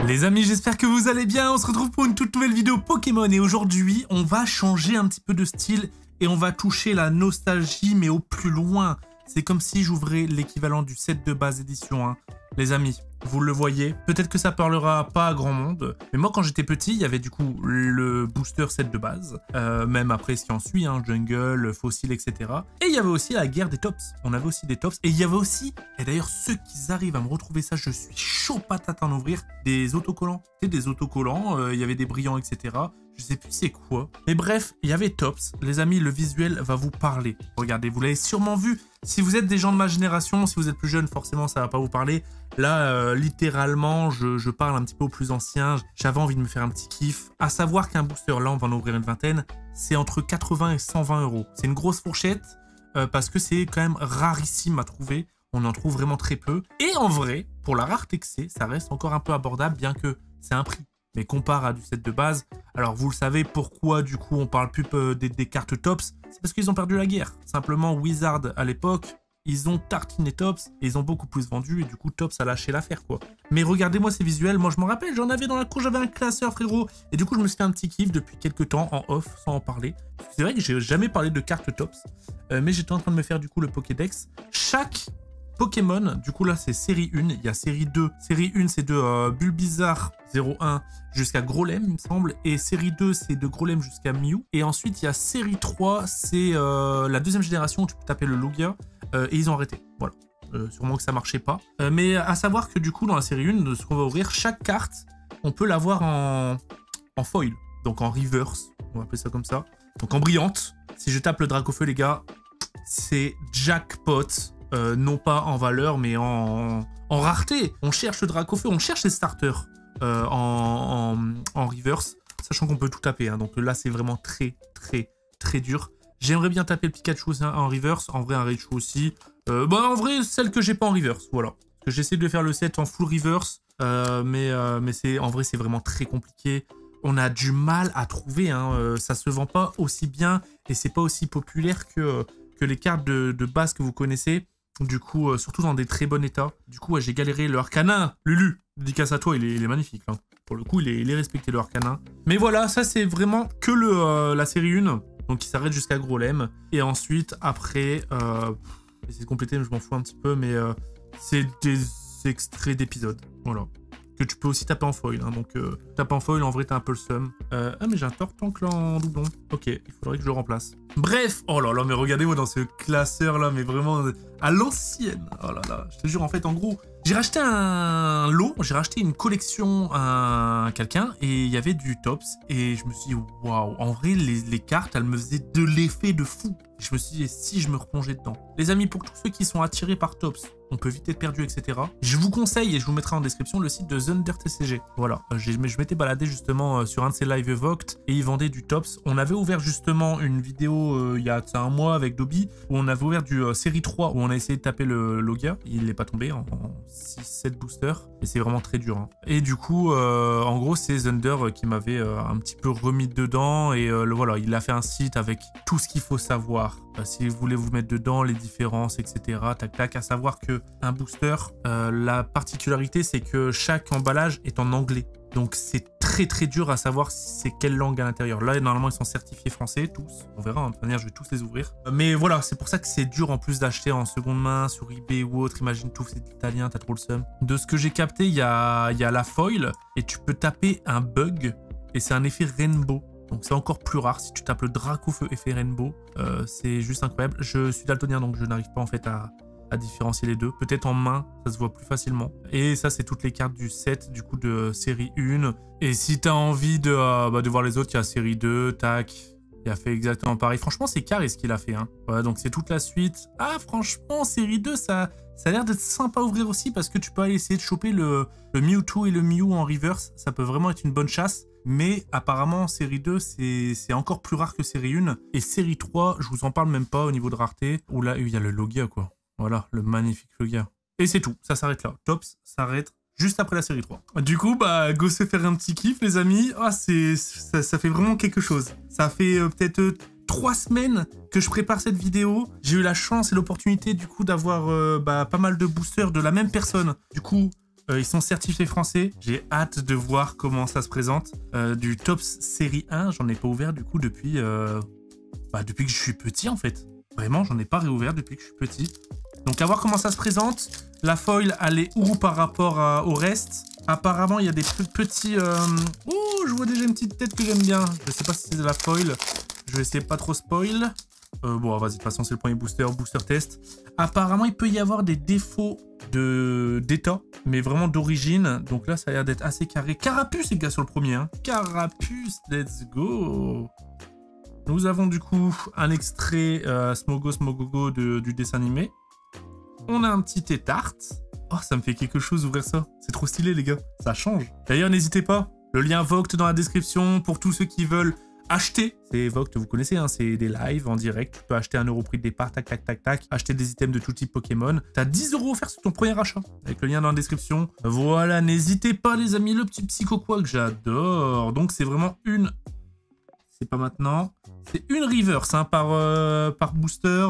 Les amis, j'espère que vous allez bien. On se retrouve pour une toute nouvelle vidéo Pokémon et aujourd'hui, on va changer un petit peu de style et on va toucher la nostalgie mais au plus loin. C'est comme si j'ouvrais l'équivalent du set de base édition, hein. Les amis, vous le voyez, peut-être que ça parlera pas à grand monde, mais moi quand j'étais petit, il y avait du coup le booster set de base, même après ce qui en suit, hein, Jungle, Fossil, etc. Et il y avait aussi la guerre des tops, on avait aussi des tops, et il y avait aussi, et d'ailleurs ceux qui arrivent à me retrouver ça, je suis chaud patate à en ouvrir, des autocollants. Tu sais, des autocollants, il y avait des brillants, etc. Je sais plus c'est quoi. Mais bref, il y avait Tops. Les amis, le visuel va vous parler. Regardez, vous l'avez sûrement vu. Si vous êtes des gens de ma génération, si vous êtes plus jeune, forcément, ça va pas vous parler. Là, littéralement, je parle un petit peu aux plus anciens. J'avais envie de me faire un petit kiff. À savoir qu'un booster, là, on va en ouvrir une vingtaine, c'est entre 80 et 120 €. C'est une grosse fourchette parce que c'est quand même rarissime à trouver. On en trouve vraiment très peu. Et en vrai, pour la rareté que c'est, ça reste encore un peu abordable, bien que c'est un prix. Mais compare à du set de base, alors vous le savez pourquoi du coup on parle plus des cartes Tops, c'est parce qu'ils ont perdu la guerre. Simplement Wizard à l'époque, ils ont tartiné Tops et ils ont beaucoup plus vendu et du coup Tops a lâché l'affaire quoi. Mais regardez-moi ces visuels, moi je m'en rappelle, j'en avais dans la cour, j'avais un classeur frérot et du coup je me suis fait un petit kiff depuis quelques temps en off sans en parler. C'est vrai que j'ai jamais parlé de cartes Tops, mais j'étais en train de me faire du coup le Pokédex. Chaque Pokémon, du coup là c'est série 1, il y a série 2. Série 1 c'est de Bulbizarre 01 jusqu'à Growlem il me semble. Et série 2 c'est de Growlem jusqu'à Mew. Et ensuite il y a série 3, c'est la deuxième génération où tu peux taper le Lugia. Et ils ont arrêté, voilà. Sûrement que ça marchait pas. Mais à savoir que du coup dans la série 1, ce qu'on va ouvrir, chaque carte, on peut l'avoir en foil. Donc en reverse, on va appeler ça comme ça. Donc en brillante. Si je tape le Dracofeu les gars, c'est jackpot. Non pas en valeur, mais en rareté. On cherche le Dracofeu, on cherche les starters en reverse, sachant qu'on peut tout taper. Hein, donc là, c'est vraiment très dur. J'aimerais bien taper le Pikachu en reverse, en vrai un Raichu aussi. En vrai, celle que j'ai pas en reverse, voilà. Parce que j'essaie de faire le set en full reverse, mais en vrai, c'est vraiment très compliqué. On a du mal à trouver, hein, ça se vend pas aussi bien et c'est pas aussi populaire que les cartes de base que vous connaissez. Du coup, surtout dans des très bons états. Du coup, j'ai galéré le Arcanin. Lulu, dédicace à toi, il est magnifique. Hein. Pour le coup, il est respecté le Arcanin. Mais voilà, ça c'est vraiment que la série 1. Donc il s'arrête jusqu'à Growlem. Et ensuite, après, j'essaie de compléter, mais je m'en fous un petit peu. Mais c'est des extraits d'épisodes. Voilà. Que tu peux aussi taper en foil. Hein. Donc taper en foil, en vrai, t'as un peu le seum. Ah, mais j'ai un Tortank en doublon. Ok, il faudrait que je le remplace. Bref, oh là là, mais regardez-moi dans ce classeur là, mais vraiment à l'ancienne. Oh là là, je te jure, en fait, en gros, j'ai racheté un lot, j'ai racheté une collection à quelqu'un et il y avait du Tops. Et je me suis dit, waouh, en vrai, les cartes, elles me faisaient de l'effet de fou. Je me suis dit, si je me replongeais dedans. Les amis, pour tous ceux qui sont attirés par Tops, on peut vite être perdu, etc. Je vous conseille, et je vous mettrai en description, le site de Thunder TCG. Voilà, je m'étais baladé justement sur un de ses live Evoked et ils vendaient du Tops. On avait ouvert justement une vidéo il y a un mois avec Dobby où on avait ouvert du série 3 où on a essayé de taper le Logia. Il n'est pas tombé en 6-7 boosters et c'est vraiment très dur. Hein. Et du coup, en gros, c'est Thunder qui m'avait un petit peu remis dedans et voilà, il a fait un site avec tout ce qu'il faut savoir. Si vous voulez vous mettre dedans, les différences, etc. Tac tac, à savoir que un booster, la particularité c'est que chaque emballage est en anglais. Donc c'est très dur à savoir c'est quelle langue à l'intérieur. Là normalement ils sont certifiés français tous. On verra, hein. De toute manière je vais tous les ouvrir. Mais voilà, c'est pour ça que c'est dur en plus d'acheter en seconde main sur eBay ou autre. Imagine tout, c'est italien, t'as trop le seum. De ce que j'ai capté, il y a la foil et tu peux taper un bug et c'est un effet rainbow. Donc c'est encore plus rare si tu tapes le Dracofeu effet rainbow. C'est juste incroyable. Je suis daltonien donc je n'arrive pas en fait à différencier les deux. Peut-être en main, ça se voit plus facilement. Et ça, c'est toutes les cartes du set, du coup, de série 1. Et si tu as envie de voir les autres, il y a série 2, tac. Il a fait exactement pareil. Franchement, c'est carré ce qu'il a fait. Hein. Voilà, donc c'est toute la suite. Ah, franchement, série 2, ça a l'air d'être sympa à ouvrir aussi parce que tu peux aller essayer de choper le Mewtwo et le Mew en reverse. Ça peut vraiment être une bonne chasse. Mais apparemment, série 2, c'est encore plus rare que série 1. Et série 3, je vous en parle même pas au niveau de rareté. Où là, il y a le Logia, quoi. Voilà, le magnifique Logia. Et c'est tout, ça s'arrête là. Tops s'arrête juste après la série 3. Du coup, go se faire un petit kiff, les amis. Ah, ça fait vraiment quelque chose. Ça fait peut-être 3 semaines que je prépare cette vidéo. J'ai eu la chance et l'opportunité, du coup, d'avoir pas mal de boosters de la même personne. Du coup, Ils sont certifiés français. J'ai hâte de voir comment ça se présente. Du Tops série 1, j'en ai pas ouvert du coup depuis que je suis petit en fait. Vraiment, j'en ai pas réouvert depuis que je suis petit. Donc à voir comment ça se présente. La foil, elle est où par rapport au reste? Apparemment, il y a des petits... Oh, je vois déjà une petite tête que j'aime bien. Je sais pas si c'est de la foil. Je vais essayer pas trop spoil. Bon, vas-y, de toute façon, c'est le premier booster test. Apparemment, il peut y avoir des défauts d'état, mais vraiment d'origine. Donc là, ça a l'air d'être assez carré. Carapuce, les gars, sur le premier. Hein. Carapuce, let's go. Nous avons du coup un extrait Smogogo du dessin animé. On a un petit Tétart. Oh, ça me fait quelque chose d'ouvrir ça. C'est trop stylé, les gars. Ça change. D'ailleurs, n'hésitez pas. Le lien Vogt dans la description pour tous ceux qui veulent acheter. C'est Vogt, vous connaissez, hein, c'est des lives en direct. Tu peux acheter 1 € prix de départ, tac, tac, tac, tac. Acheter des items de tout type Pokémon. T'as 10 € offerts sur ton premier achat. Avec le lien dans la description. Voilà, n'hésitez pas, les amis. Le petit Psychoquack que j'adore. Donc, c'est vraiment une... C'est pas maintenant. C'est une reverse hein, par booster.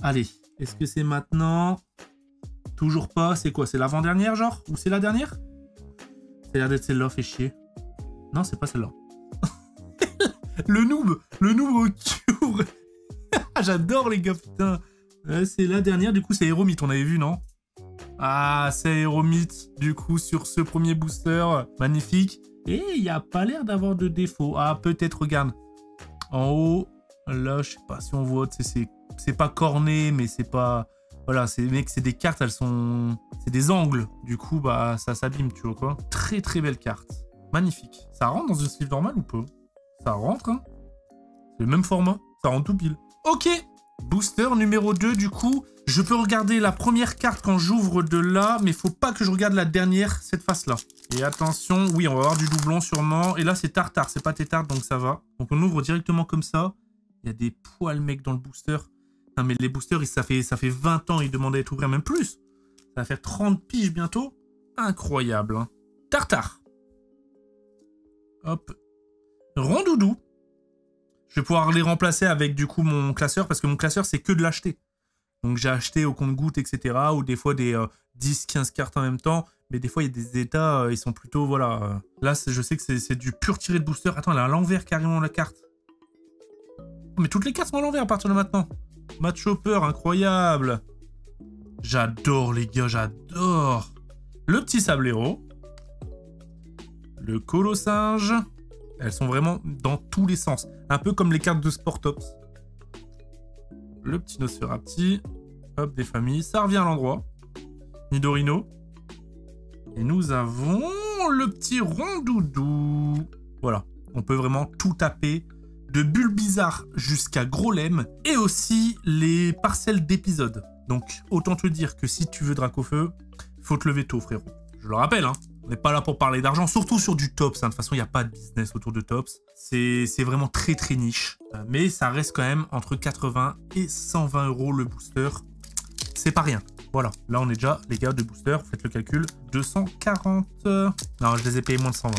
Allez, est-ce que c'est maintenant? Toujours pas. C'est quoi? C'est l'avant-dernière, genre? Ou c'est la dernière? Ça a l'air d'être celle-là, fait chier. Non, c'est pas celle-là. Le noob qui ouvre. J'adore, les gars, putain. C'est la dernière, du coup, c'est Aéromite, on avait vu, non? Ah, c'est Aéromite, du coup, sur ce premier booster. Magnifique. Et il n'y a pas l'air d'avoir de défaut. Ah, peut-être, regarde. En haut, là, je sais pas si on voit, c'est pas corné, mais c'est pas... Voilà, mec, c'est des cartes, elles sont... C'est des angles. Du coup, bah, ça s'abîme, tu vois quoi. Très, très belle carte. Magnifique. Ça rentre dans une sleeve normale ou pas? Ça rentre, hein. C'est le même format. Ça rentre tout pile. Ok. Booster numéro 2, du coup. Je peux regarder la première carte quand j'ouvre de là, mais faut pas que je regarde la dernière, cette face-là. Et attention, oui, on va avoir du doublon sûrement. Et là, c'est Tartare, c'est pas Tétart, donc ça va. Donc on ouvre directement comme ça. Il y a des poils, mec, dans le booster. Non, mais les boosters, ça fait 20 ans, ils demandaient à être ouverts, même plus. Ça va faire 30 piges bientôt. Incroyable, hein. Tartare. Hop. Rondoudou. Je vais pouvoir les remplacer avec, du coup, mon classeur, parce que mon classeur, c'est que de l'acheter. Donc j'ai acheté au compte-gouttes, etc. Ou des fois des 10-15 cartes en même temps. Mais des fois, il y a des états, ils sont plutôt, voilà... Là, je sais que c'est du pur tiré de booster. Attends, elle est à l'envers carrément, la carte. Mais toutes les cartes sont à l'envers à partir de maintenant. Matt Chopper, incroyable. J'adore, les gars, j'adore. Le petit Sablero. Le Colossinge. Elles sont vraiment dans tous les sens. Un peu comme les cartes de Sportops. Le petit Nosferapti. Hop, des familles. Ça revient à l'endroit. Nidorino. Et nous avons le petit Rondoudou. Voilà. On peut vraiment tout taper. De Bulbizarre jusqu'à Grolem. Et aussi les parcelles d'épisodes. Donc, autant te dire que si tu veux Dracofeu, faut te lever tôt, frérot. Je le rappelle, hein. On n'est pas là pour parler d'argent, surtout sur du Tops. Hein. De toute façon, il n'y a pas de business autour de Tops. C'est vraiment très très niche. Mais ça reste quand même entre 80 et 120 € le booster. C'est pas rien. Voilà, là on est déjà, les gars, de booster. Faites le calcul. 240... Non, je les ai payés moins de 120.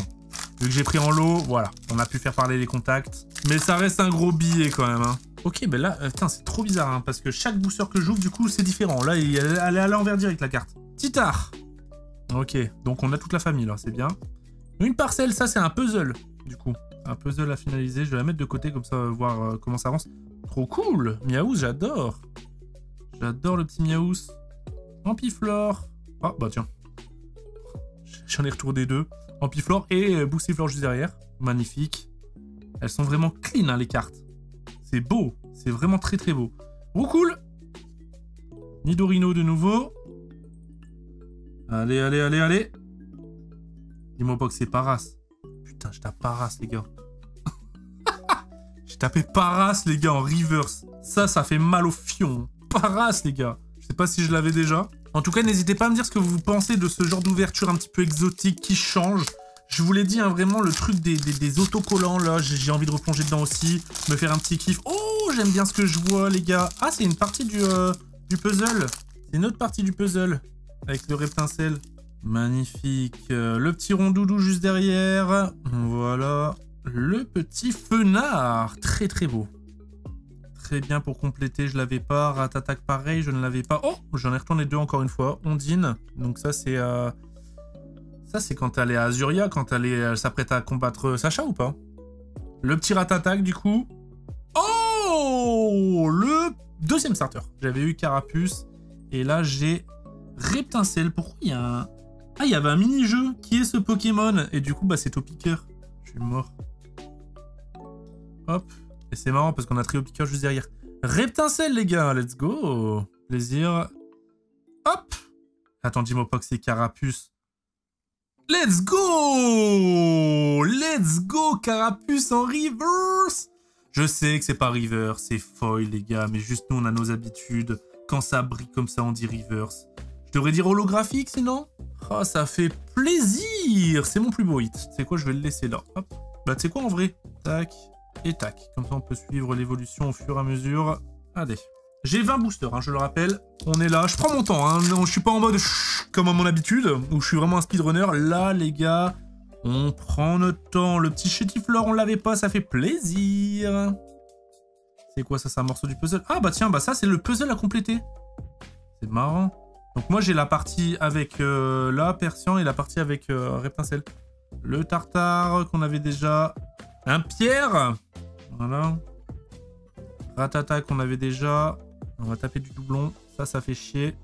Vu que j'ai pris en lot, voilà. On a pu faire parler les contacts. Mais ça reste un gros billet quand même. Hein. Ok, ben là, putain, c'est trop bizarre. Hein, parce que chaque booster que j'ouvre, du coup, c'est différent. Là, elle est à l'envers direct, la carte. Titart. Ok, donc on a toute la famille là, c'est bien. Une parcelle, ça c'est un puzzle, du coup. Un puzzle à finaliser, je vais la mettre de côté comme ça, voir comment ça avance. Trop cool. Miaous, j'adore. J'adore le petit Miaous. Ampiflore. Ah, bah tiens. J'en ai retourné 2. Ampiflore et Boostiflore juste derrière. Magnifique. Elles sont vraiment clean, hein, les cartes. C'est beau. C'est vraiment très très beau. Cool. Nidorino de nouveau. Allez, allez, allez, allez. Dis-moi pas que c'est Paras. Putain, je tape Paras, les gars. J'ai tapé Paras, les gars, en reverse. Ça fait mal au fion. Paras, les gars. Je sais pas si je l'avais déjà. En tout cas, n'hésitez pas à me dire ce que vous pensez de ce genre d'ouverture un petit peu exotique qui change. Je vous l'ai dit, hein, vraiment, le truc des autocollants, là, j'ai envie de replonger dedans aussi. Me faire un petit kiff. Oh, j'aime bien ce que je vois, les gars. Ah, c'est une partie du puzzle. C'est une autre partie du puzzle. Avec le reptincelle. Magnifique. Le petit Rondoudou juste derrière. Voilà. Le petit Fenard. Très très beau. Très bien pour compléter. Je l'avais pas. Ratatac pareil. Je ne l'avais pas. Oh, j'en ai retourné 2 encore une fois. Ondine. Donc ça c'est Ça, c'est quand elle est à Azuria, quand elle s'apprête à combattre Sacha ou pas? Le petit Ratatac, du coup. Oh! Le deuxième starter. J'avais eu Carapuce. Et là, j'ai Reptincelle. Pourquoi il y a un... Ah, il y avait un mini-jeu. Qui est ce Pokémon? Et du coup, bah, c'est Topiqueur. Je suis mort. Hop. Et c'est marrant parce qu'on a Triopiqueur juste derrière. Reptincelle, les gars. Let's go. Plaisir. Hop. Attends, dis-moi pas que c'est Carapuce. Let's go! Let's go, Carapuce en reverse! Je sais que c'est pas reverse, c'est foil, les gars, mais juste nous, on a nos habitudes. Quand ça brille comme ça, on dit reverse. Je devrais dire holographique, sinon? Oh, ça fait plaisir! C'est mon plus beau hit. Tu sais quoi, je vais le laisser là. Hop. Bah, tu sais quoi, en vrai? Tac et tac. Comme ça, on peut suivre l'évolution au fur et à mesure. Allez. J'ai 20 boosters, hein, je le rappelle. On est là. Je prends mon temps, hein. Non, je suis pas en mode comme à mon habitude, où je suis vraiment un speedrunner. Là, les gars, on prend notre temps. Le petit Chétiflore, on l'avait pas, ça fait plaisir. C'est quoi ça? C'est un morceau du puzzle? Ah bah tiens, bah ça, c'est le puzzle à compléter. C'est marrant. Donc moi, j'ai la partie avec la Persian et la partie avec Reptincelle. Le Tartare qu'on avait déjà. Un Pierre. Voilà. Ratata qu'on avait déjà. On va taper du doublon. Ça fait chier.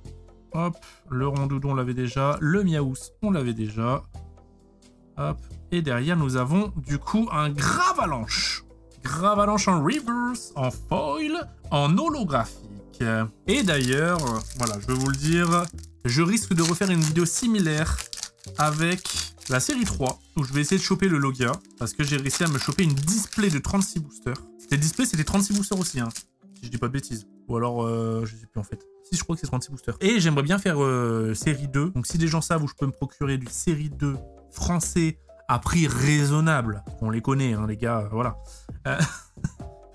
Hop. Le Rondoudon, on l'avait déjà. Le Miaous, on l'avait déjà. Hop. Et derrière, nous avons du coup un Gravalanche. Gravalanche en reverse, en foil, en holographique. Et d'ailleurs, voilà, je vais vous le dire, je risque de refaire une vidéo similaire avec la série 3, où je vais essayer de choper le Logia, parce que j'ai réussi à me choper une display de 36 boosters. C'était display, c'était 36 boosters aussi, hein, si je dis pas de bêtises. Ou alors, je sais plus en fait. Si, je crois que c'est 36 boosters. Et j'aimerais bien faire série 2. Donc si des gens savent où je peux me procurer du série 2 français à prix raisonnable, on les connaît, hein, les gars, voilà.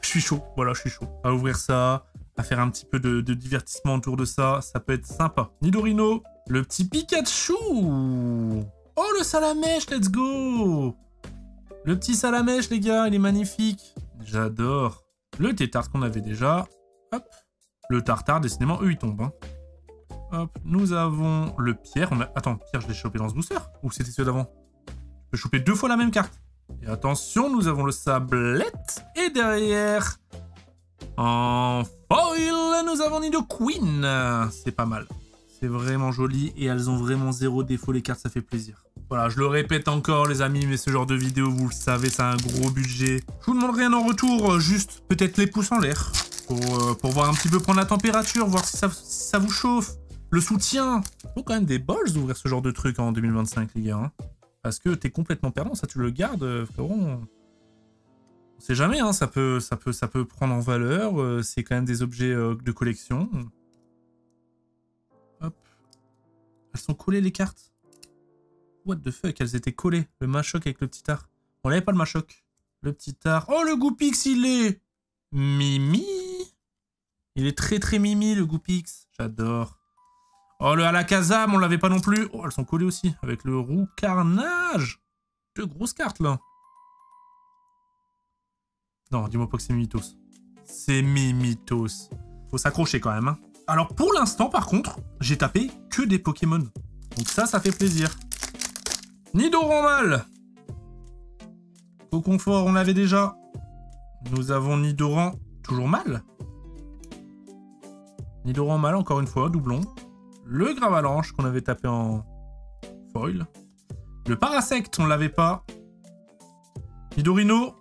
Je suis chaud, voilà, je suis chaud. À ouvrir ça, à faire un petit peu de divertissement autour de ça, ça peut être sympa. Nidorino, le petit Pikachu. Oh, le Salamèche, let's go. Le petit Salamèche, les gars, il est magnifique. J'adore. Le Tétard qu'on avait déjà. Hop. Le Tartare, décidément, eux, ils tombent. Hein. Hop. Nous avons le Pierre. Attends, Pierre, je l'ai chopé dans ce booster? Ou c'était celui d'avant? Je peux choper 2 fois la même carte. Et attention, nous avons le Sablette. Et derrière, en foil, nous avons Nidoqueen. C'est pas mal. C'est vraiment joli. Et elles ont vraiment 0 défaut, les cartes, ça fait plaisir. Voilà, je le répète encore, les amis, mais ce genre de vidéo, vous le savez, ça a un gros budget. Je vous demande rien en retour, juste peut-être les pouces en l'air. Pour voir un petit peu prendre la température, voir si ça vous chauffe. Le soutien. Faut quand même des balls d'ouvrir ce genre de truc en 2025, les gars. Hein. Parce que t'es complètement perdant, ça tu le gardes, frérot. On sait jamais, hein, ça peut prendre en valeur. C'est quand même des objets de collection. Hop. Elles sont collées les cartes. What the fuck, elles étaient collées. Le Machoc avec le petit art. On n'avait pas le Machoc. Le petit art. Oh, le Goupix, il est Mimi. Il est très très Mimi, le Goupix. J'adore. Oh, le Alakazam, on l'avait pas non plus. Oh, elles sont collées aussi. Avec le Roux Carnage. 2 grosses cartes, là. Non, dis-moi pas que c'est Mimitos. C'est Mimitos. Faut s'accrocher quand même. Hein. Alors, pour l'instant, par contre, j'ai tapé que des Pokémon. Donc ça fait plaisir. Nidoran mâle. Au confort, on l'avait déjà. Nous avons Nidoran toujours mâle. Nidoran mâle, encore une fois, doublon. Le Gravalanche qu'on avait tapé en foil. Le Parasect, on l'avait pas. Nidorino.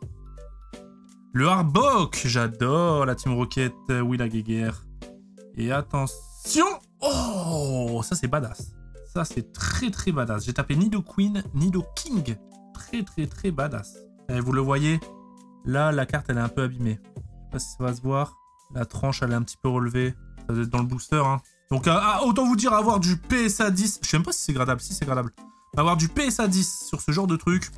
Le Arbok, j'adore la Team Rocket, oui la guéguerre. Et attention. Oh, ça c'est badass. Ça, c'est très très badass. J'ai tapé Nidoqueen, Nidoking. Très très très badass. Et vous le voyez, là, la carte, elle est un peu abîmée. Je sais pas si ça va se voir. La tranche, elle est un petit peu relevée. Ça doit être dans le booster. Hein. Donc, autant vous dire, avoir du PSA 10. Je sais même pas si c'est gradable. Si, c'est gradable. Avoir du PSA 10 sur ce genre de truc,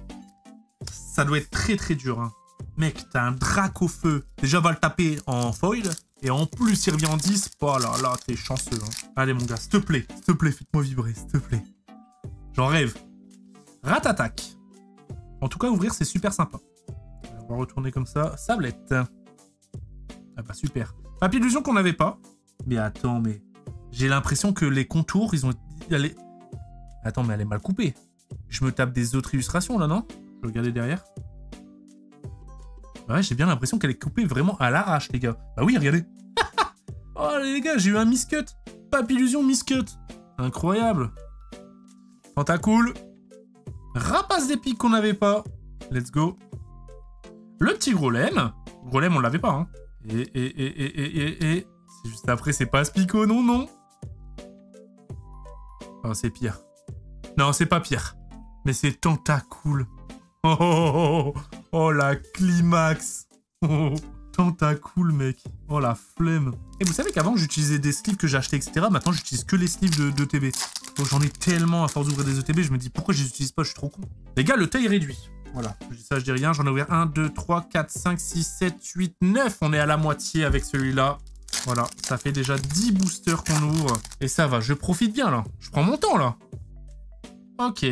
ça doit être très très dur. Hein. Mec, t'as un Drac au feu. Déjà, va le taper en foil. Et en plus, il revient en 10. Oh là là, t'es chanceux. Hein. Allez, mon gars, s'il te plaît, faites-moi vibrer, s'il te plaît. J'en rêve. Ratatac. En tout cas, ouvrir, c'est super sympa. On va retourner comme ça. Sablette. Ah bah, super. Papier d'illusion qu'on n'avait pas. Mais attends, mais... J'ai l'impression que les contours, ils ont... Attends, mais elle est mal coupée. je me tape des autres illustrations, là, non? Je vais regarder derrière. Ouais, j'ai bien l'impression qu'elle est coupée vraiment à l'arrache, les gars. Bah oui, regardez. Oh, les gars, j'ai eu un miscut. Papillusion miscut. Incroyable. Tentacool. Rapace d'épique qu'on n'avait pas. Let's go. Le petit Grolem. Grolem, on l'avait pas, hein. Et... C'est juste après, c'est pas Spico, non, non. Oh, c'est pire. Non, c'est pas pire. Mais c'est Tentacool. Oh, oh, oh, oh, oh, la climax. Oh, oh, Tentacool, mec. Oh, la flemme. Et vous savez qu'avant, j'utilisais des sleeves que j'achetais, etc. Maintenant, j'utilise que les sleeves d'ETB. Donc, j'en ai tellement à force d'ouvrir des ETB, je me dis pourquoi je les utilise pas, je suis trop con. Les gars, le taille réduit. Voilà, je dis ça, je dis rien. J'en ai ouvert 1, 2, 3, 4, 5, 6, 7, 8, 9. On est à la moitié avec celui-là. Voilà, ça fait déjà 10 boosters qu'on ouvre. Et ça va, je profite bien, là. Je prends mon temps, là. Ok.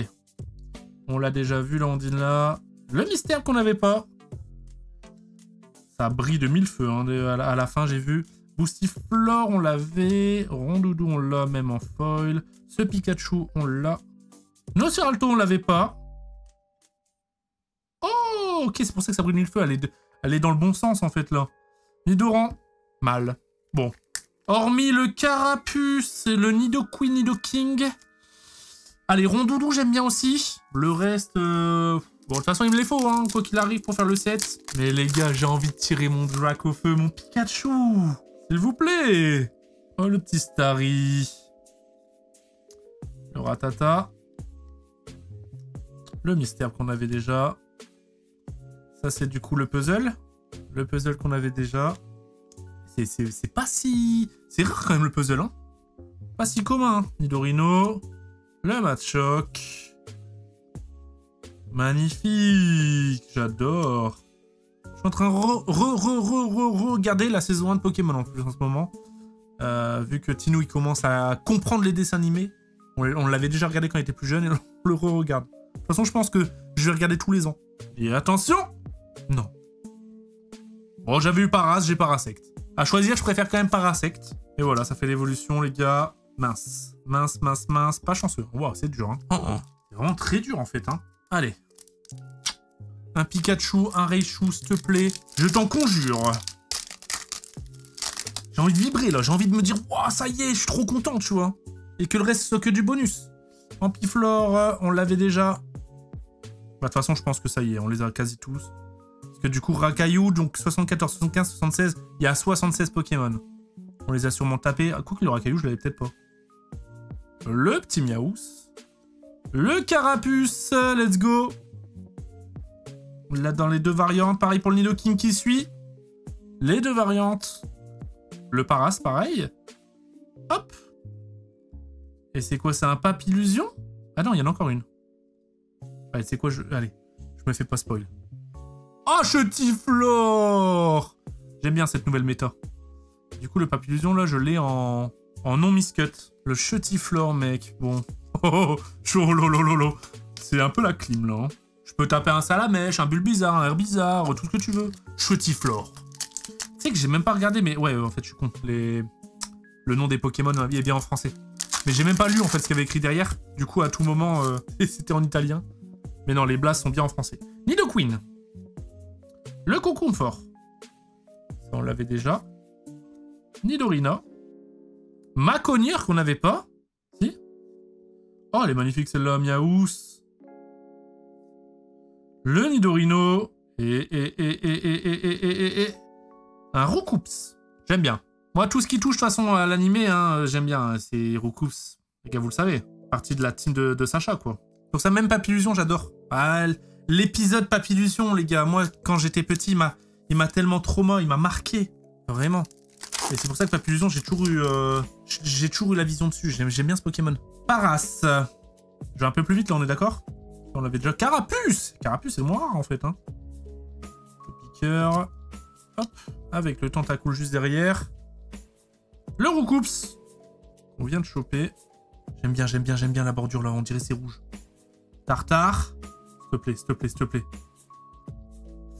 On l'a déjà vu, là, on dit là. Le mystère qu'on n'avait pas. Ça brille de mille feux, hein. À la fin, j'ai vu. Boostiflore, on l'avait. Rondoudou, on l'a même en foil. Ce Pikachu, on l'a. Nosferalto, on l'avait pas. Oh, ok, c'est pour ça que ça brille de mille feux. Elle est dans le bon sens, en fait, là. Nidoran, mal. Bon. Hormis le Carapuce, le Nidoqueen, Nidoking. Allez, Rondoudou, j'aime bien aussi. Le reste, bon, de toute façon, il me les faut, hein, quoi qu'il arrive, pour faire le set. Mais les gars, j'ai envie de tirer mon Dracofeu, mon Pikachu. S'il vous plaît. Oh, le petit Starry. Le Ratata. Le mystère qu'on avait déjà. Ça, c'est du coup le puzzle. Le puzzle qu'on avait déjà. C'est pas si... C'est rare quand même, le puzzle, hein. Pas si commun, hein. Nidorino. Le Machoke. Magnifique. J'adore. Je suis en train de regarder la saison 1 de Pokémon en plus en ce moment. Vu que Tino il commence à comprendre les dessins animés. On l'avait déjà regardé quand il était plus jeune et on le re-regarde. De toute façon, je pense que je vais regarder tous les ans. Et attention! Non. Bon, j'avais eu Paras, j'ai Parasect. À choisir, je préfère quand même Parasect. Et voilà, ça fait l'évolution, les gars. Mince. Mince, mince, mince. Pas chanceux. Wow, c'est dur, hein. C'est vraiment très dur, en fait, hein. Allez. Un Pikachu, un Raichu, s'il te plaît. Je t'en conjure. J'ai envie de vibrer, là. J'ai envie de me dire, wow, ça y est, je suis trop content, tu vois. Et que le reste soit que du bonus. Ampiflore, on l'avait déjà. Bah, de toute façon, je pense que ça y est, on les a quasi tous. Parce que du coup, Rakayu, donc 74, 75, 76, il y a 76 Pokémon. On les a sûrement tapés. Ah, quoi que le Rakayu, je l'avais peut-être pas. Le petit Miaous. Le Carapuce, let's go. Là, dans les deux variantes, pareil pour le Nidoking qui suit. Les deux variantes. Le Paras, pareil. Hop. Et c'est quoi, c'est un Papillusion? Ah non, il y en a encore une. Allez, c'est quoi, allez, je me fais pas spoil. Oh, Chetiflore! J'aime bien cette nouvelle méta. Du coup, le Papillusion, là, je l'ai en non-miscut. Le Chetiflore, mec, bon. Oh, chololololo. C'est un peu la clim, là. Hein. Je peux taper un Salamèche, un Bulbizarre, un Herbizarre, tout ce que tu veux. Chetiflore. Tu sais que j'ai même pas regardé, mais ouais, en fait, je suis con. Le nom des Pokémon est bien en français. Mais j'ai même pas lu, en fait, ce qu'il y avait écrit derrière. Du coup, à tout moment, c'était en italien. Mais non, les blasts sont bien en français. Nidoqueen. Le Conconfort. Ça, on l'avait déjà. Nidorina. Maconnière qu'on n'avait pas. Si. Oh, elle est magnifique celle-là, Miaous. Le Nidorino. Et... Un Roucoups. J'aime bien. Moi, tout ce qui touche de toute façon à l'animé, hein, j'aime bien. Hein, c'est Roucoups. Les gars, vous le savez. Partie de la team de Sacha, quoi. Donc ça, même Papillusion, j'adore. Ah, l'épisode Papillusion, les gars. Moi, quand j'étais petit, il m'a tellement trauma, il m'a marqué. Vraiment. Et c'est pour ça que Papillusion, j'ai toujours eu la vision dessus. J'aime bien ce Pokémon. Paras. Je vais un peu plus vite, là, on est d'accord? On l'avait déjà. Carapuce. Carapuce, c'est le moins rare, en fait. Hein. Le piqueur. Hop. Avec le Tentacool juste derrière. Le Roucoups. On vient de choper. J'aime bien la bordure, là. On dirait c'est rouge. Tartare. S'il te plaît, s'il te plaît, s'il te plaît.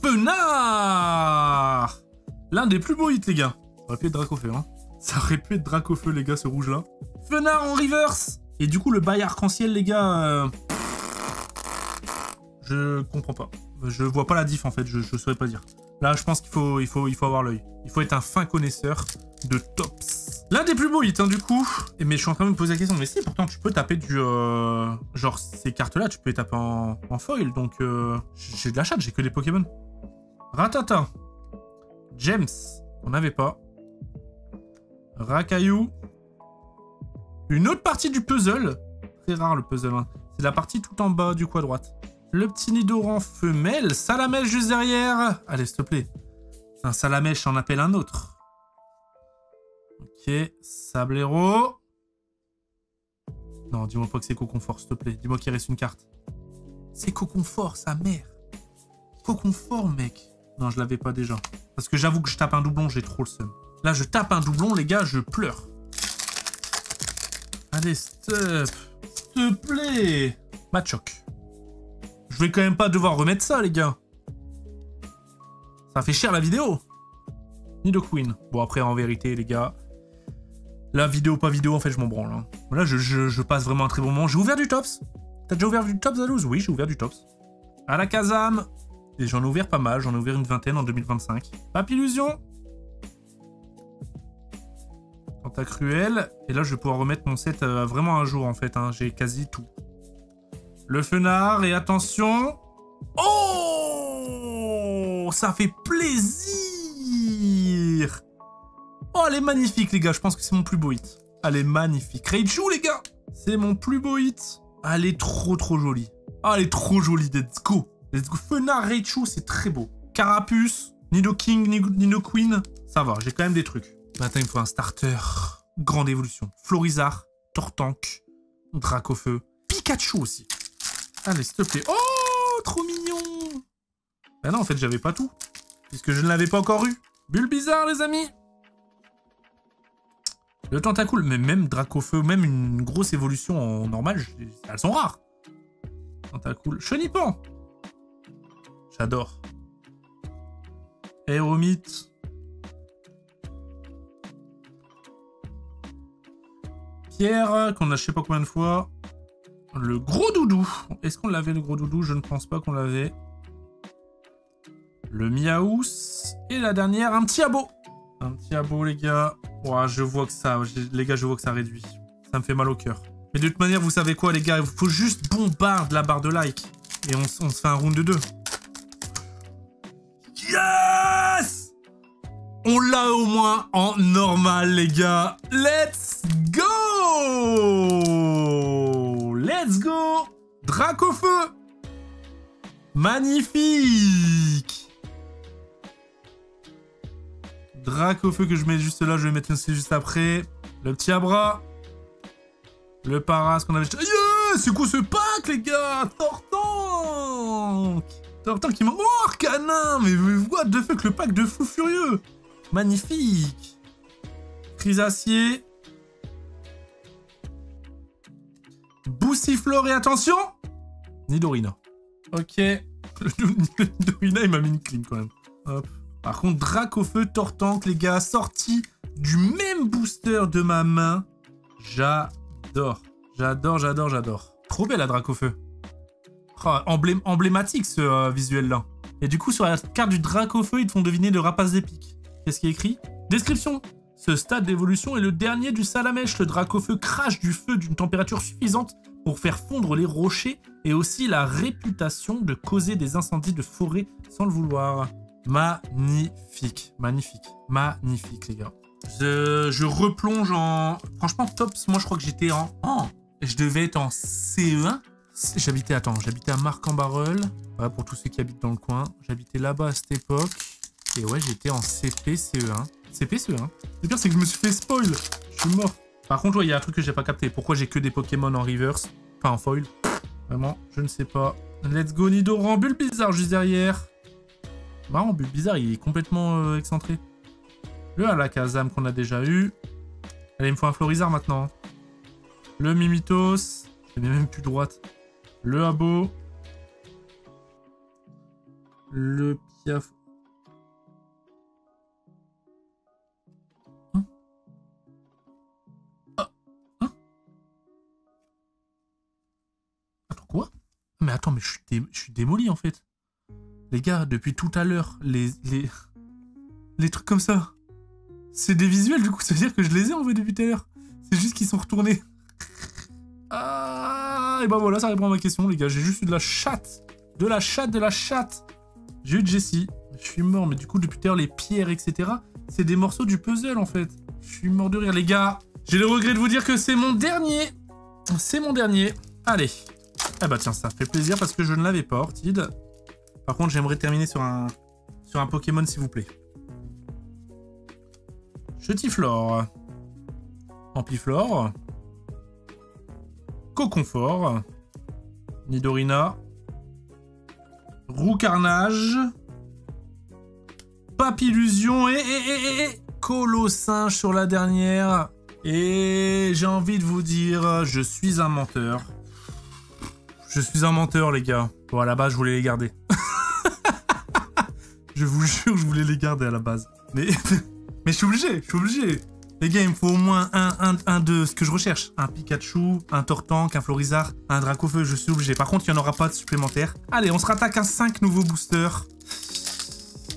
Fenard. L'un des plus beaux hits, les gars. Ça aurait pu être Dracofeu, hein. Ça aurait pu être Dracofeu, les gars, ce rouge-là. Fenard en reverse. Et du coup, le bail arc-en-ciel, les gars... Je comprends pas. Je vois pas la diff en fait, je saurais pas dire. Là, je pense qu'il faut avoir l'œil. Il faut être un fin connaisseur de tops. L'un des plus beaux hits, hein, du coup. Mais je suis en train de me poser la question, mais si, pourtant, tu peux taper du... genre, ces cartes-là, tu peux les taper en foil, donc... j'ai de la chatte, j'ai que des Pokémon. Ratata. James, on n'avait pas. Rakayu. Une autre partie du puzzle. Très rare, le puzzle, hein. C'est la partie tout en bas, du coup, à droite. Le petit Nidoran femelle. Salamèche juste derrière. Allez, s'il te plaît. Un Salamèche en appelle un autre. Ok. Sablero. Non, dis-moi pas que c'est Coconfort, s'il te plaît. Dis-moi qu'il reste une carte. C'est Coconfort, sa mère. Coconfort, mec. Non, je l'avais pas déjà. Parce que j'avoue que je tape un doublon, j'ai trop le seum. Là, je tape un doublon, les gars, je pleure. Allez, stop. S'il te plaît. Machoc. Je vais quand même pas devoir remettre ça, les gars. Ça fait cher la vidéo. Nidoqueen. Bon, après, en vérité, les gars, la vidéo, pas vidéo, en fait, je m'en branle. Hein. Là, je passe vraiment un très bon moment. J'ai ouvert du Tops. T'as déjà ouvert du Tops, Zalouz? Oui, j'ai ouvert du Tops. Alakazam. Et j'en ai ouvert pas mal. J'en ai ouvert une vingtaine en 2025. Papillusion. Tentacruel. Et là, je vais pouvoir remettre mon set vraiment un jour, en fait. Hein. J'ai quasi tout. Le Fenard, et attention... Oh, ça fait plaisir. Oh, elle est magnifique, les gars. Je pense que c'est mon plus beau hit. Elle est magnifique. Raichu, les gars. C'est mon plus beau hit. Elle est trop jolie. Ah, elle est trop jolie. Let's go. Let's go. Fenard, Raichu, c'est très beau. Carapuce, Nidoking, Nidoqueen. Ça va, j'ai quand même des trucs. Maintenant, il me faut un starter. Grande évolution. Florizard, Tortank, Dracofeu, Pikachu aussi. Allez, s'il te plaît. Oh, trop mignon. Ben non, en fait, j'avais pas tout. Puisque je ne l'avais pas encore eu. Bulbizarre, les amis. Le Tentacool, mais même Dracofeu, même une grosse évolution en normal, elles sont rares. Tentacool. Chenipan. J'adore. Aéromite. Pierre, qu'on a je sais pas combien de fois. Le gros doudou. Est-ce qu'on l'avait, le gros doudou? Je ne pense pas qu'on l'avait. Le Miaous. Et la dernière, un petit abo. Un petit abo, les gars. Ouah, je vois que ça... Les gars, je vois que ça réduit. Ça me fait mal au cœur. Mais de toute manière, vous savez quoi, les gars? Il faut juste bombarder la barre de like. Et on se fait un round de 2. Yes! On l'a au moins en normal, les gars. Let's go! Let's go! Dracofeu! Magnifique! Dracofeu que je mets juste là, je vais mettre aussi juste après. Le petit Abra. Le Paras qu'on avait... Yeah! C'est quoi ce pack, les gars? Tortank! Tortank qui m'a... Oh, Arcanin! Mais what the fuck, le pack de fou furieux! Magnifique! Crisacier. Boussiflore et attention! Nidorina. Ok. Le Nidorina, il m'a mis une clean quand même. Hop. Par contre, Dracofeu, Tortank, les gars, sorti du même booster de ma main. J'adore. J'adore, j'adore, j'adore. Trop belle la Dracofeu. Oh, emblématique ce visuel-là. Et du coup, sur la carte du Dracofeu, ils te font deviner le rapace d'épique. Qu'est-ce qui est écrit? Description. Ce stade d'évolution est le dernier du Salamèche. Le Dracofeu crache du feu d'une température suffisante pour faire fondre les rochers et aussi la réputation de causer des incendies de forêt sans le vouloir. Magnifique, magnifique, magnifique, les gars. Je replonge en... Franchement, Tops, moi, je crois que j'étais en... Je devais être en CE1. J'habitais à Marc-en-Barœul. Voilà, pour tous ceux qui habitent dans le coin. J'habitais là-bas à cette époque. Et ouais, j'étais en CP, CE1. CP, CE1. Le pire, c'est que je me suis fait spoil. Je suis mort. Par contre, ouais, il y a un truc que j'ai pas capté. Pourquoi j'ai que des Pokémon en reverse? Enfin, en foil. Vraiment, je ne sais pas. Let's go, Nidoran. Bulbizarre juste derrière. Marrant, Bulbizarre, il est complètement excentré. Le Alakazam qu'on a déjà eu. Allez, il me faut un Florizard maintenant. Le Mimitos. Je n'ai même plus droite. Le Abo. Le Piaf. Hein? Ah. Hein? Attends, quoi? Mais attends, mais je suis démoli en fait. Les gars, depuis tout à l'heure, les trucs comme ça, c'est des visuels du coup, ça veut dire que je les ai en fait depuis tout à l'heure. C'est juste qu'ils sont retournés. Ah, et bah voilà, ça répond à ma question les gars, j'ai juste eu de la chatte. De la chatte. J'ai eu de Jessie. Je suis mort, mais du coup depuis tout à l'heure les pierres etc. C'est des morceaux du puzzle en fait. Je suis mort de rire les gars. J'ai le regret de vous dire que c'est mon dernier. C'est mon dernier. Allez. Ah bah tiens, ça fait plaisir parce que je ne l'avais pas, Ortide. Par contre, j'aimerais terminer sur un Pokémon, s'il vous plaît. Chetiflore. Ampiflore. Coconfort. Nidorina. Roucarnage. Papillusion et Colossinge sur la dernière. Et j'ai envie de vous dire, je suis un menteur. Je suis un menteur, les gars. Bon, à la base, je voulais les garder. Je vous jure, je voulais les garder à la base. Mais je suis obligé. Les gars, il me faut au moins un de ce que je recherche. Un Pikachu, un Tortank, un Florizard, un Dracofeu, je suis obligé. Par contre, il n'y en aura pas de supplémentaire. Allez, on se rattaque à 5 nouveaux boosters.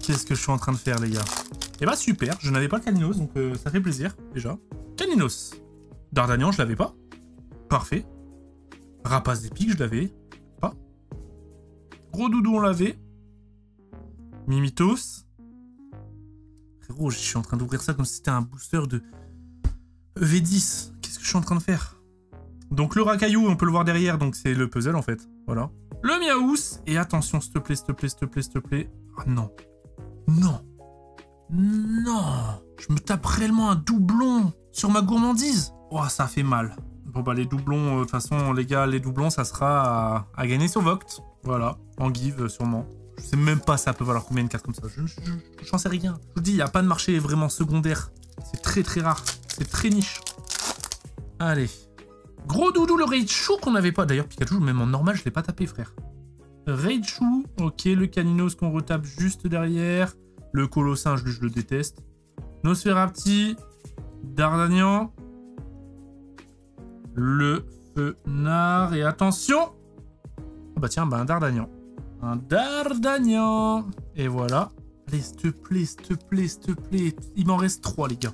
Qu'est-ce que je suis en train de faire, les gars? Eh bah super, je n'avais pas le Caninos, donc ça fait plaisir, déjà. Caninos. Dardanian, je l'avais pas. Parfait. Rapace d'épique, je l'avais pas. Gros Doudou, on l'avait. Mimitos. Frérot, je suis en train d'ouvrir ça comme si c'était un booster de V10. Qu'est-ce que je suis en train de faire? Donc le Racaillou, on peut le voir derrière, donc c'est le puzzle en fait. Voilà. Le Miaous. Et attention, s'il te plaît, s'il te plaît, s'il te plaît, s'il te plaît. Ah non. Non. Non. Je me tape réellement un doublon sur ma gourmandise. Oh, ça fait mal. Bon bah les doublons, de toute façon les gars, les doublons ça sera à gagner sur Voct. Voilà, en give sûrement. Je sais même pas ça peut valoir combien une carte comme ça. J'en sais rien. Je vous dis, il n'y a pas de marché vraiment secondaire. C'est très rare. C'est très niche. Allez. Gros Doudou, le Raichu qu'on n'avait pas. D'ailleurs Pikachu, même en normal, je l'ai pas tapé frère. Raichu, ok, le Caninos qu'on retape juste derrière. Le Colossinge, je le déteste. Nosferapti, Dardanian. Le Fenard, et attention. Oh bah tiens, bah un Dardanian. Un Dardanian. Et voilà. Allez, s'il te plaît, s'il te plaît, s'il te plaît. Il m'en reste 3, les gars.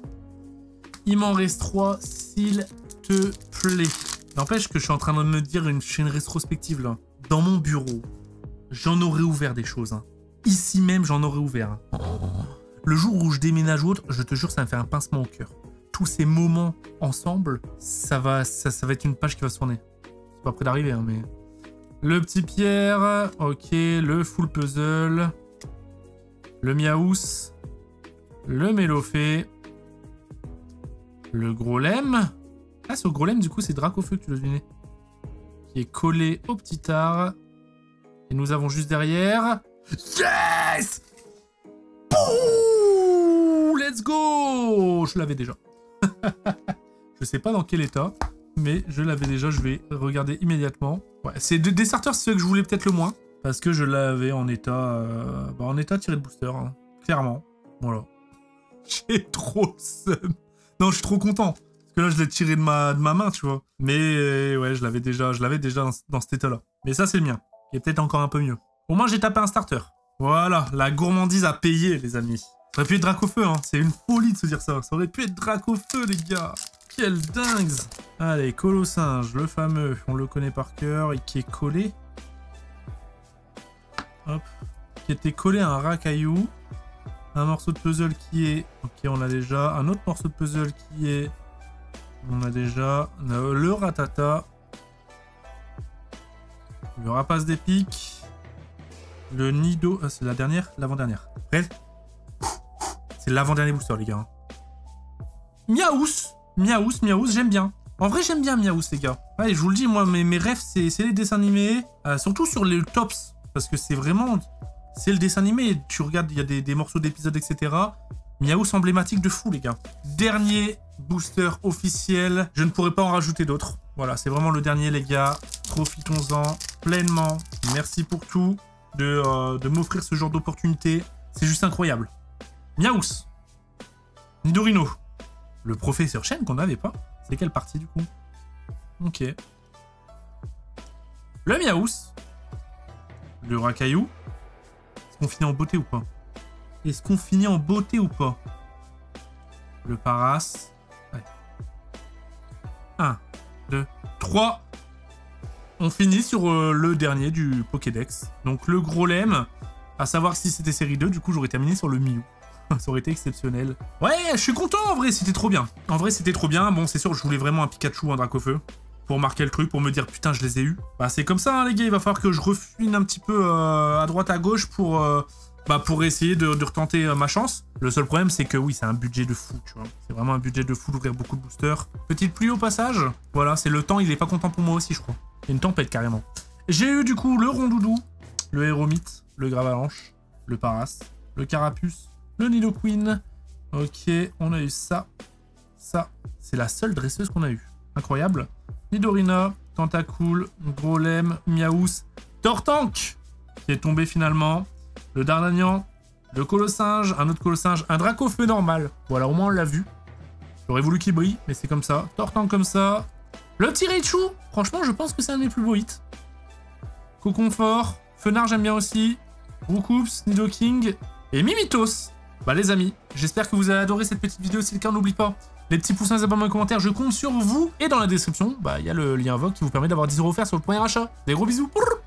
Il m'en reste 3, s'il te plaît. N'empêche que je suis en train de me dire une chaîne rétrospective, là. Dans mon bureau, j'en aurais ouvert des choses. Hein. Ici même, j'en aurais ouvert. Hein. Le jour où je déménage ou autre, je te jure, ça me fait un pincement au cœur. Tous ces moments ensemble, ça va être une page qui va se tourner. C'est pas près d'arriver, hein, mais... Le petit Pierre, ok, le full puzzle, le Miaous, le Mélofée, le Grolem. Ah, ce Grolem, du coup, c'est Dracofeu que tu dois deviner. Qui est collé au petit art. Et nous avons juste derrière... Yes! Pouh! Let's go! Je l'avais déjà. Je sais pas dans quel état, mais je l'avais déjà, je vais regarder immédiatement. Ouais, c'est des starters, c'est ceux que je voulais peut-être le moins, parce que je l'avais en état tiré de booster, hein, clairement. Voilà. J'ai trop le seum. Non, je suis trop content, parce que là, je l'ai tiré de ma main, tu vois. Mais ouais, je l'avais déjà dans cet état-là. Mais ça, c'est le mien, qui est peut-être encore un peu mieux. Au moins, j'ai tapé un starter. Voilà, la gourmandise a payé, les amis. Ça aurait pu être Dracofeu, hein. C'est une folie de se dire ça. Ça aurait pu être Dracofeu, les gars. Quel dingue. Allez, Colossinge, le fameux, on le connaît par cœur, et qui est collé. Hop. Qui était collé à un Racaillou. Un morceau de puzzle qui est... Ok, on l'a déjà. Un autre morceau de puzzle qui est... On a déjà le Ratata. Le Rapace d'épique. Le Nido... Ah, c'est la dernière? L'avant-dernière. Prêt? C'est l'avant-dernier booster, les gars. Miaous, j'aime bien. En vrai, j'aime bien Miaous, les gars. Ouais, je vous le dis, moi, mes rêves, c'est les dessins animés. Surtout sur les tops. Parce que c'est vraiment... C'est le dessin animé. Tu regardes, il y a des morceaux d'épisodes, etc. Miaous emblématique de fou, les gars. Dernier booster officiel. Je ne pourrais pas en rajouter d'autres. Voilà, c'est vraiment le dernier, les gars. Profitons-en pleinement. Merci pour tout. De m'offrir ce genre d'opportunité. C'est juste incroyable. Miaous. Nidorino. Le professeur Chen qu'on n'avait pas. C'est quelle partie du coup? Ok. Le Miaous. Le racaillou. Est-ce qu'on finit en beauté ou pas? Est-ce qu'on finit en beauté ou pas? Le paras. Ouais. 1, 2, 3. On finit sur le dernier du Pokédex. Donc le gros lemme. À savoir si c'était série 2, du coup j'aurais terminé sur le Mew. Ça aurait été exceptionnel. Ouais, je suis content en vrai, c'était trop bien. En vrai, c'était trop bien. Bon, c'est sûr, je voulais vraiment un Pikachu, un Dracofeu. Pour marquer le truc, pour me dire putain, je les ai eus. Bah, c'est comme ça, hein, les gars. Il va falloir que je refine un petit peu à droite, à gauche pour essayer de retenter ma chance. Le seul problème, c'est que oui, c'est un budget de fou, tu vois. C'est vraiment un budget de fou d'ouvrir beaucoup de boosters. Petite pluie au passage. Voilà, c'est le temps, il est pas content pour moi aussi, je crois. Il y a une tempête carrément. J'ai eu du coup le Rondoudou, le Héromite, le Gravalanche, le Paras, le Carapuce, le Nidoqueen. Ok, on a eu ça. Ça, c'est la seule dresseuse qu'on a eue. Incroyable. Nidorina, Tentacool, Grolem, Miaous, Tortank, qui est tombé finalement. Le Darnanian, le Colossinge, un autre Colossinge, un Dracofeu normal. Voilà, au moins on l'a vu. J'aurais voulu qu'il brille, mais c'est comme ça. Tortank comme ça. Le petit Raichu, franchement, je pense que c'est un des plus beaux hits. Coconfort, Fenard, j'aime bien aussi. Roucoups, Nidoking et Mimitos. Bah les amis, j'espère que vous avez adoré cette petite vidéo. Si c'est le cas, n'oublie pas les petits pouces, les abonnements et commentaires. Je compte sur vous. Et dans la description, bah il y a le lien Vogue qui vous permet d'avoir 10 € offerts sur le premier achat. Des gros bisous.